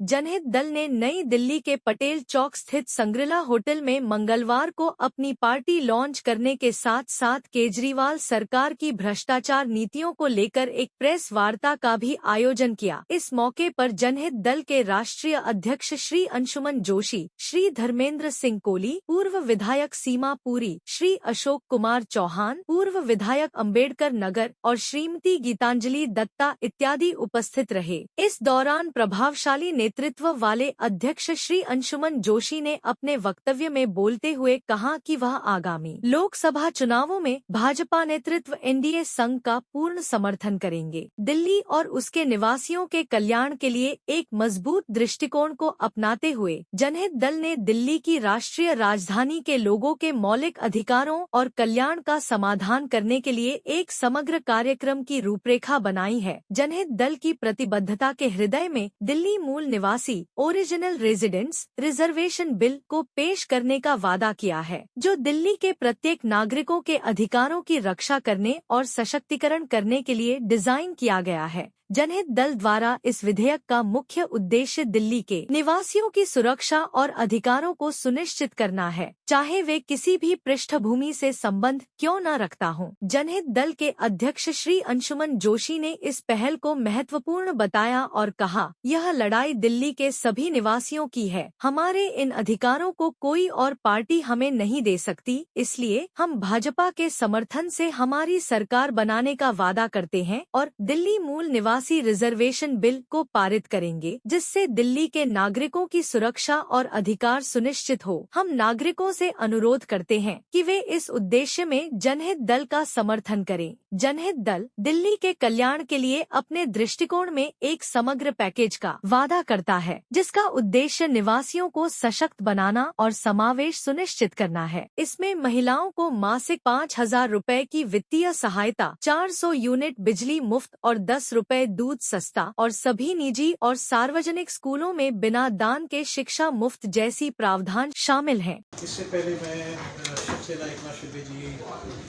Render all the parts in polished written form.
जनहित दल ने नई दिल्ली के पटेल चौक स्थित संग्रिला होटल में मंगलवार को अपनी पार्टी लॉन्च करने के साथ साथ केजरीवाल सरकार की भ्रष्टाचार नीतियों को लेकर एक प्रेस वार्ता का भी आयोजन किया। इस मौके पर जनहित दल के राष्ट्रीय अध्यक्ष श्री अंशुमन जोशी, श्री धर्मेंद्र सिंह कोली, पूर्व विधायक सीमा पुरी, श्री अशोक कुमार चौहान, पूर्व विधायक अंबेडकर नगर और श्रीमती गीतांजलि दत्ता इत्यादि उपस्थित रहे। इस दौरान प्रभावशाली नेतृत्व वाले अध्यक्ष श्री अंशुमन जोशी ने अपने वक्तव्य में बोलते हुए कहा कि वह आगामी लोकसभा चुनावों में भाजपा नेतृत्व एनडीए संघ का पूर्ण समर्थन करेंगे। दिल्ली और उसके निवासियों के कल्याण के लिए एक मजबूत दृष्टिकोण को अपनाते हुए जनहित दल ने दिल्ली की राष्ट्रीय राजधानी के लोगों के मौलिक अधिकारों और कल्याण का समाधान करने के लिए एक समग्र कार्यक्रम की रूपरेखा बनाई है। जनहित दल की प्रतिबद्धता के हृदय में दिल्ली मूल निवासी ओरिजिनल रेजिडेंट्स रिजर्वेशन बिल को पेश करने का वादा किया है, जो दिल्ली के प्रत्येक नागरिकों के अधिकारों की रक्षा करने और सशक्तिकरण करने के लिए डिजाइन किया गया है। जनहित दल द्वारा इस विधेयक का मुख्य उद्देश्य दिल्ली के निवासियों की सुरक्षा और अधिकारों को सुनिश्चित करना है, चाहे वे किसी भी पृष्ठभूमि से संबंध क्यों न रखता हो। जनहित दल के अध्यक्ष श्री अंशुमन जोशी ने इस पहल को महत्वपूर्ण बताया और कहा, यह लड़ाई दिल्ली के सभी निवासियों की है। हमारे इन अधिकारों को कोई और पार्टी हमें नहीं दे सकती, इसलिए हम भाजपा के समर्थन से हमारी सरकार बनाने का वादा करते हैं और दिल्ली मूल निवासी रिजर्वेशन बिल को पारित करेंगे, जिससे दिल्ली के नागरिकों की सुरक्षा और अधिकार सुनिश्चित हो। हम नागरिकों से अनुरोध करते हैं कि वे इस उद्देश्य में जनहित दल का समर्थन करें। जनहित दल दिल्ली के कल्याण के लिए अपने दृष्टिकोण में एक समग्र पैकेज का वादा करता है, जिसका उद्देश्य निवासियों को सशक्त बनाना और समावेश सुनिश्चित करना है। इसमें महिलाओं को मासिक 5,000 रुपए की वित्तीय सहायता, 400 यूनिट बिजली मुफ्त और 10 रुपए दूध सस्ता और सभी निजी और सार्वजनिक स्कूलों में बिना दान के शिक्षा मुफ्त जैसी प्रावधान शामिल हैं। इससे पहले मैं शिवसेना एकनाथ शिंदे जी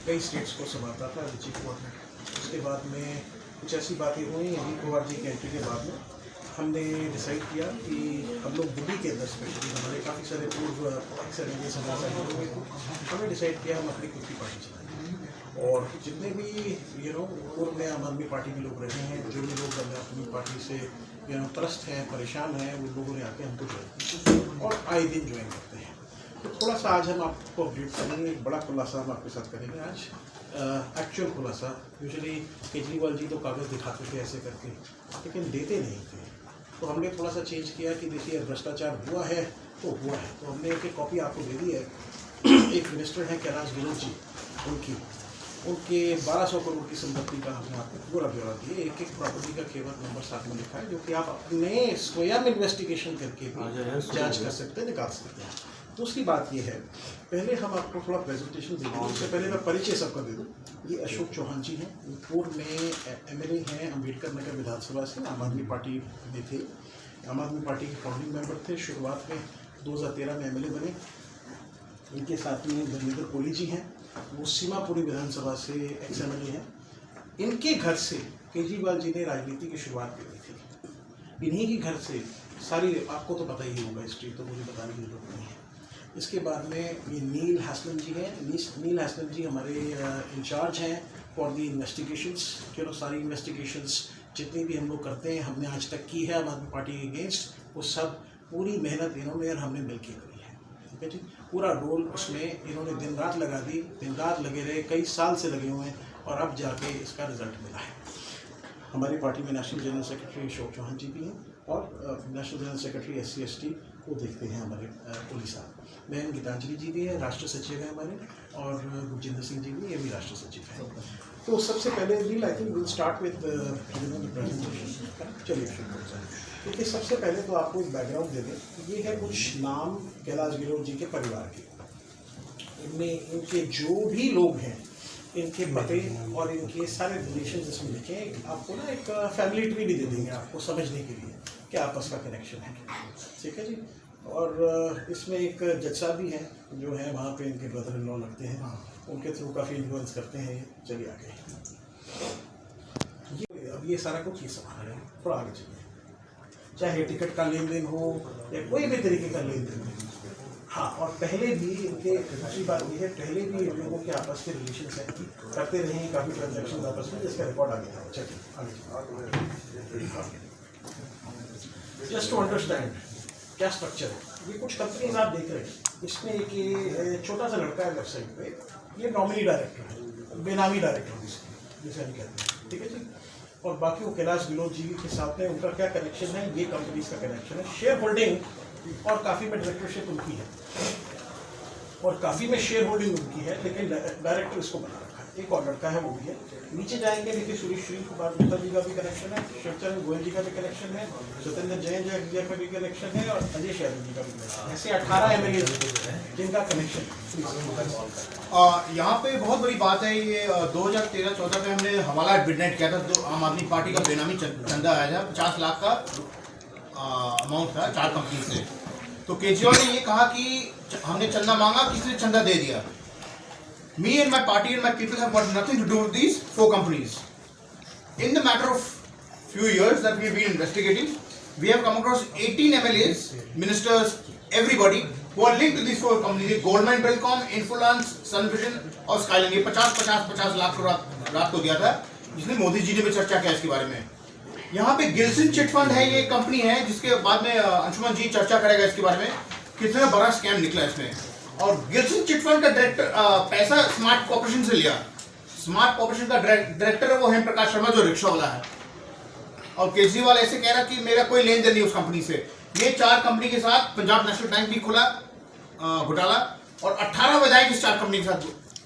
कई स्टेट्स को संभालता था चीफ कोर्ट में। उसके बाद में कुछ ऐसी बातें हुई, अनिल कुमार जी के एंट्री के बाद में हमने डिसाइड किया कि हम लोग दिल्ली के अंदर स्पेशली हमारे काफ़ी सारे पूर्व अक्सर एनडीए संगठन हुए थे, हमने डिसाइड किया हम अपनी खुद की पार्टी चलाएंगे और जितने भी पूर्व में आम आदमी पार्टी के लोग रहे हैं, जो भी लोग अपनी पार्टी से त्रस्त हैं, परेशान हैं, उन लोगों ने आके हमको ज्वाइन किया और आए दिन ज्वाइन करते हैं। तो थोड़ा सा आज हम आपको अपडेट करेंगे, एक बड़ा खुलासा हम आपके साथ करेंगे आज, एक्चुअल खुलासा। यूजुअली केजरीवाल जी तो कागज़ दिखाते थे ऐसे करके, लेकिन देते नहीं थे, तो हमने थोड़ा सा चेंज किया कि देखिए भ्रष्टाचार हुआ है तो हुआ है। तो हमने एक कॉपी आपको दे दी है। एक मिनिस्टर हैं कैलाश गहलोत जी, उनके 1200 करोड़ की संपत्ति का हमने आपको पूरा ब्यौरा दिए, एक एक प्रॉपर्टी का केवल नंबर साथ में लिखा है, जो कि आप अपने स्वयं इन्वेस्टिगेशन करके भी जांच कर सकते हैं, निकाल सकते हैं। दूसरी बात ये है, पहले हम आपको थोड़ा प्रेजेंटेशन दे दें, उससे पहले मैं परिचय सबका दे दूँ। ये अशोक चौहान जी हैं, पूर्व में एमएलए हैं, अंबेडकर नगर विधानसभा से, आम आदमी पार्टी में थे, आम आदमी पार्टी के फाउंडिंग मेंबर थे। शुरुआत में 2013 में एमएलए बने। इनके साथ में धर्मेंद्र कोली जी हैं, वो सीमापुरी विधानसभा से एक्स एमएलए हैं। इनके घर से केजरीवाल जी ने राजनीति की शुरुआत करी थी। इन्हीं के घर से सारी, आपको तो पता ही होगा हिस्ट्री, तो मुझे बताने की जरूरत नहीं है। इसके बाद में ये नील हैसलम जी हैं। नील हैसलम जी हमारे इंचार्ज हैं फॉर दी इन्वेस्टिगेशंस। सारी इन्वेस्टिगेशंस जितनी भी हम लोग करते हैं, हमने आज तक की है आम आदमी पार्टी के अगेंस्ट, वो सब पूरी मेहनत इन्होंने और हमने मिलकर करी है। ठीक है जी, पूरा रोल उसमें इन्होंने दिन रात लगा दी, दिन रात लगे रहे, कई साल से लगे हुए हैं और अब जाके इसका रिजल्ट मिला है। हमारी पार्टी में national general secretary Ashok Chauhan ji भी हैं और नेशनल जनरल सेक्रेटरी SC/ST को देखते हैं हमारे कोली साहब। बहन गीतांजलि जी भी हैं, राष्ट्र सचिव हैं हमारे, और गुरजिंदर सिंह जी भी, ये भी राष्ट्र सचिव हैं। तो सबसे पहले I think will start with the presentation. चलिए शुरू करते हैं। देखिए, सबसे पहले तो आपको एक बैकग्राउंड दे दें। ये है कुछ नाम कैलाश गहलोत जी के परिवार के, इनमें इनके जो भी लोग हैं, इनके पते और इनके सारे रिलेशन इसमें लिखे हैं। आपको ना एक फैमिली ट्री भी दे देंगे आपको समझने के लिए क्या आपस का कनेक्शन है। ठीक है जी। और इसमें एक जज साहब भी हैं जो है वहाँ पे इनके ब्रदर इन लॉ लगते हैं, उनके थ्रू काफ़ी इन्फ्लुएंस करते हैं ये। चलिए आगे, ये अब ये सारा कुछ ये संभाल रहे हैं, थोड़ा आगे चलिए। चाहे टिकट का लेन देन हो या कोई भी तरीके का लेन देन हो। हाँ, और पहले भी इनके, दूसरी बात ये है, पहले भी इन लोगों के आपस के रिलेशन है, करते रहे हैं काफ़ी ट्रांजेक्शन आपस में, जिसका रिकॉर्ड आ गया था। चलिए जस्ट टू अंडरस्टैंड क्या स्ट्रक्चर है। ये कुछ कंपनीज आप देख रहे हैं, इसमें एक ये छोटा सा लड़का है वेबसाइट पे, ये नॉमिनी डायरेक्टर है, बेनामी डायरेक्टर जिसे हम कहते हैं, ठीक है जी। और बाकी वो कैलाश विनोद जी के साथ में उनका क्या कनेक्शन है, ये कंपनीज का कनेक्शन है। शेयर होल्डिंग और काफ़ी में डायरेक्टरशिप उनकी है, और काफ़ी में शेयर होल्डिंग उनकी है, लेकिन डायरेक्टर इसको बना रखा है। एक और लड़का है, वो भी है। नीचे जाएंगे, देखिए सुरेश कुमार गुप्ता जी का भी कनेक्शन है, शिवचरण गोयल जी का भी कनेक्शन है, सत्येंद्र जैन जी का भी कनेक्शन है, और अजय यादव जी का भी कनेक्शन है। ऐसे 18 MLA जिनका कनेक्शन है। यहाँ पे बहुत बड़ी बात है, ये 2013-14 में हमने हवाला मिडनाइट किया था, तो आम आदमी पार्टी का बेनामी चंदा आया था, 50 लाख का अमाउंट था 4 कंपनी से। तो केजरीवाल ने ये कहा कि हमने चंदा मांगा, किसी ने चंदा दे दिया। Me and my party and my people have got nothing to do with these 4 companies. In the matter of few years that we've been investigating, we have come across 18 MLAs, ministers, everybody who are linked to these 4 companies: Goldman, Belcom, Infolance, Sun Vision और Skyline। ये 50 लाख को रात को दिया था, जिसने मोदी जी ने भी चर्चा किया इसके बारे में। यहाँ पे गिल्सन चिट फंड है, ये कंपनी है जिसके बाद में अंशुमन जी चर्चा करेगा इसके बारे में, कितना बड़ा स्कैम निकला इसमें। और गिल्सन चिट फंड का डायरेक्टर पैसा स्मार्ट कॉर्पोरेशन से लिया। स्मार्ट कॉर्पोरेशन का डायरेक्टर है वो हेम प्रकाश शर्मा, जो रिक्शा वाला है। और केजरीवाल ऐसे कह रहा कि मेरा कोई लेन देन नहीं उस कंपनी से। ये 4 कंपनी के साथ पंजाब नेशनल बैंक भी खुला घोटाला, और 18 विधायक इस 4 कंपनी के साथ।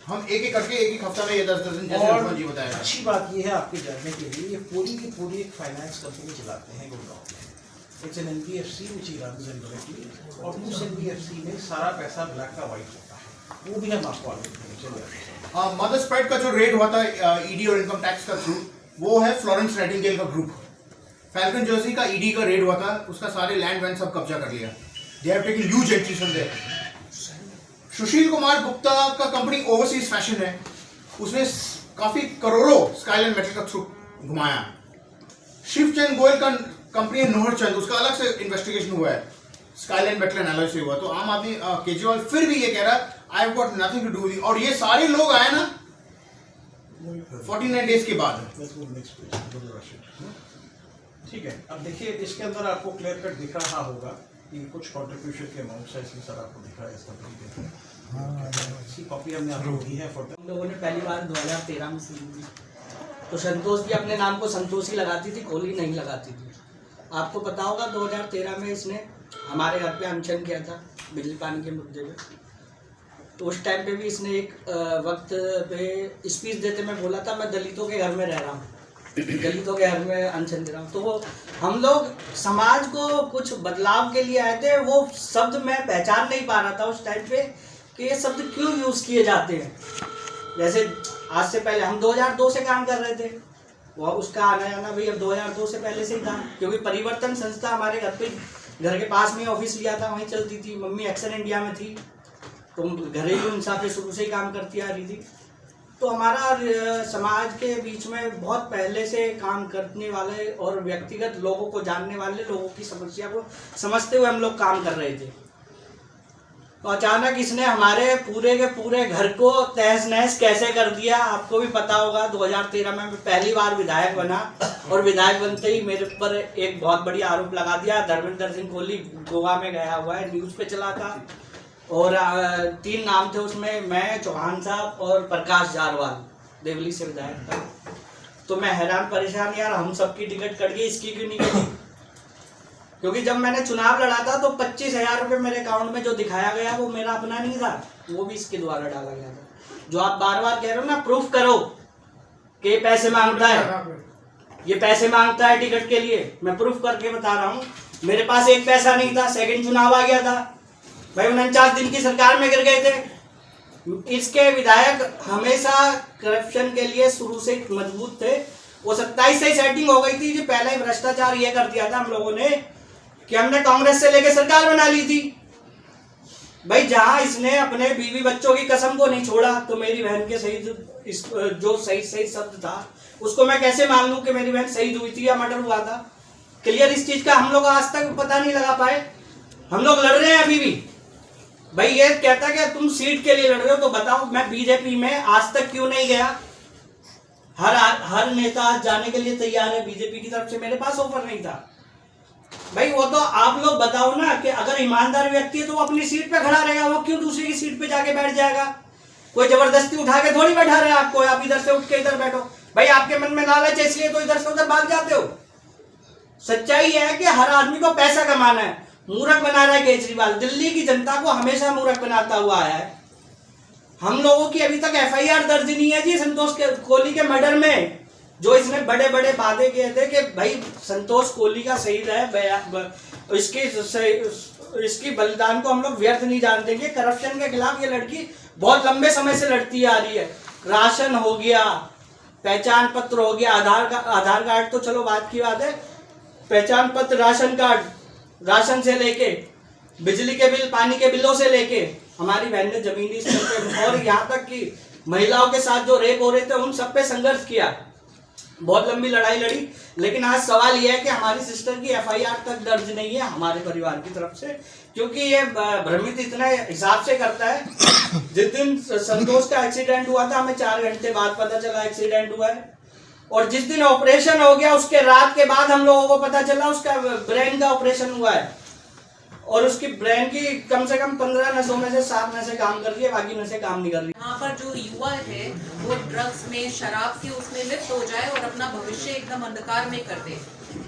हम एक एक करके एक हफ्ता में ये 10 दिन जैसे अंशुमन जी बताया। अच्छी बात ये है आपके जानने के लिए, ये पूरी की पूरी एक फाइनेंस कंपनी चलाते हैं गुड़गांव में। It's an NBFC which he runs indirectly, और उस NBFC में सारा पैसा ब्लैक का वाइट होता है, वो भी हम आपको आगे बताएंगे। मदर स्प्रेड का जो रेड हुआ था ईडी और इनकम टैक्स का थ्रू, वो है फ्लोरेंस नाइटिंगेल का ग्रुप। फैल्कन जर्सी का ईडी का रेड हुआ था, उसका सारे लैंड वैंड सब कब्जा कर लिया। They have taken huge entries from there. Sushil Kumar Gupta का कंपनी ओवरसीज फैशन है, उसने काफी करोड़ों स्काईलाइन मेटल का थ्रू घुमाया। शिवचंद गोयल का कंपनी है नोहर चंद, उसका अलग से इन्वेस्टिगेशन हुआ है, स्काईलाइन मेटल एनालिसिस से हुआ। तो आम आदमी केजरीवाल फिर भी ये कह रहा है I have got nothing to do with, और ये सारे लोग आए ना 49 डेज के बाद। ठीक है, अब देखिए इसके अंदर आपको क्लियर कट दिख रहा होगा कि कुछ कंट्रीब्यूशन के अमाउंट है, इसलिए सर आपको दिख रहा है इस कंपनी के। इसकी कॉपी हमने आपको दी है। हम लोगों ने पहली बार 2013 में सी दी, तो संतोष भी अपने नाम को संतोष ही लगाती थी, कोहली नहीं लगाती थी। आपको पता होगा 2013 में इसने हमारे घर पे अनशन किया था बिजली पानी के मुद्दे पे। तो उस टाइम पे भी इसने एक वक्त पे स्पीच देते में बोला था मैं दलितों के घर में रह रहा हूँ, दलितों के घर में अनशन दे रहा हूँ। तो वो हम लोग समाज को कुछ बदलाव के लिए आए थे। वो शब्द मैं पहचान नहीं पा रहा था उस टाइम पे कि ये शब्द क्यों यूज़ किए जाते हैं। जैसे आज से पहले हम 2002 से काम कर रहे थे, वो उसका आना जाना भी अब 2002 से पहले से ही था, क्योंकि परिवर्तन संस्था हमारे घर के पास में ऑफिस लिया था, वहीं चलती थी। मम्मी एक्शन इंडिया में थी, तो घरेलू इंसाफ पे शुरू से ही काम करती आ रही थी। तो हमारा समाज के बीच में बहुत पहले से काम करने वाले और व्यक्तिगत लोगों को जानने वाले लोगों की समस्या को समझते हुए हम लोग काम कर रहे थे। तो अचानक इसने हमारे पूरे के पूरे घर को तहस नहस कैसे कर दिया, आपको भी पता होगा। 2013 में मैं पहली बार विधायक बना, और विधायक बनते ही मेरे पर एक बहुत बड़ी आरोप लगा दिया। धर्मेंद्र सिंह कोहली गोवा में गया हुआ है, न्यूज़ पे चला था, और 3 नाम थे उसमें, मैं, चौहान साहब और प्रकाश जारवाल, देवली से विधायक था। तो मैं हैरान परेशान, यार हम सबकी टिकट कट गई, इसकी क्यों नहीं कटी? क्योंकि जब मैंने चुनाव लड़ा था तो 25,000 रुपये मेरे अकाउंट में जो दिखाया गया वो मेरा अपना नहीं था, वो भी इसके द्वारा डाला गया था। जो आप बार बार कह रहे हो ना, प्रूफ करो कि ये पैसे मांगता है, ये पैसे मांगता है टिकट के लिए, मैं प्रूफ करके बता रहा हूँ। मेरे पास एक पैसा नहीं था, सेकंड चुनाव आ गया था भाई, 49 दिन की सरकार में गिर गए थे। इसके विधायक हमेशा करप्शन के लिए शुरू से मजबूत थे। वो 27 से सेटिंग हो गई थी कि पहले ही भ्रष्टाचार ये कर दिया था हम लोगों ने कि हमने कांग्रेस से लेके सरकार बना ली थी भाई। जहां इसने अपने बीवी बच्चों की कसम को नहीं छोड़ा, तो मेरी बहन के शहीद जो सही शब्द था उसको मैं कैसे मान लूं कि मेरी बहन शहीद हुई थी या मर्डर हुआ था? क्लियर इस चीज का हम लोग आज तक पता नहीं लगा पाए। हम लोग लड़ रहे हैं अभी भी। भाई ये कहता कि तुम सीट के लिए लड़ रहे हो, तो बताओ मैं बीजेपी में आज तक क्यों नहीं गया? हर नेता आज जाने के लिए तैयार है बीजेपी की तरफ से, मेरे पास ऑफर नहीं था। भाई वो तो आप लोग बताओ ना कि अगर ईमानदार व्यक्ति है तो वो अपनी सीट पे खड़ा रहेगा, वो क्यों दूसरे की सीट पे जाके बैठ जाएगा? कोई जबरदस्ती उठा के थोड़ी बैठा रहे आपको, आप इधर से उठ के इधर बैठो। भाई आपके मन में लालच है इसलिए तो इधर से उधर भाग जाते हो। सच्चाई है कि हर आदमी को पैसा कमाना है। मूर्ख बना रहा है केजरीवाल, दिल्ली की जनता को हमेशा मूर्ख बनाता हुआ आया है। हम लोगों की अभी तक एफआईआर दर्ज नहीं है जी संतोष कोहली के मर्डर में, जो इसने बड़े बड़े वादे किए थे कि भाई संतोष कोहली का शहीद है, इसकी बलिदान को हम लोग व्यर्थ नहीं जान देंगे। करप्शन के खिलाफ ये लड़की बहुत लंबे समय से लड़ती आ रही है। राशन हो गया, पहचान पत्र हो गया, आधार कार्ड तो चलो बात की बात है, पहचान पत्र, राशन कार्ड, राशन से लेके बिजली के बिल, पानी के बिलों से लेके हमारी बहन ने जमीनी स्तर पे और यहाँ तक कि महिलाओं के साथ जो रेप हो रहे थे उन सब पे संघर्ष किया, बहुत लंबी लड़ाई लड़ी। लेकिन आज सवाल यह है कि हमारी सिस्टर की एफआईआर तक दर्ज नहीं है हमारे परिवार की तरफ से, क्योंकि ये भ्रमित इतना हिसाब से करता है। जिस दिन संतोष का एक्सीडेंट हुआ था हमें 4 घंटे बाद पता चला एक्सीडेंट हुआ है, और जिस दिन ऑपरेशन हो गया उसके रात के बाद हम लोगों को पता चला उसका ब्रेन का ऑपरेशन हुआ है, और उसकी ब्रेन की कम से कम 15 नसों में से 7 नसें काम कर रही है, बाकी नसें काम नहीं कर रही। यहाँ पर जो युवा है वो ड्रग्स में, शराब के उसमें लिप्त हो जाए और अपना भविष्य एकदम अंधकार में कर दे।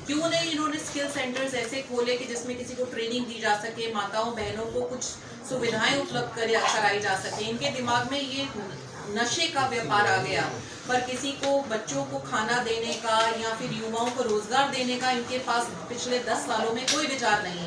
क्यों नहीं इन्होंने स्किल सेंटर्स ऐसे खोले कि जिसमें किसी को ट्रेनिंग दी जा सके, माताओं बहनों को कुछ सुविधाएं उपलब्ध कराई जा सके। इनके दिमाग में ये नशे का व्यापार आ गया, पर किसी को, बच्चों को खाना देने का या फिर युवाओं को रोजगार देने का इनके पास पिछले 10 सालों में कोई विचार नहीं है।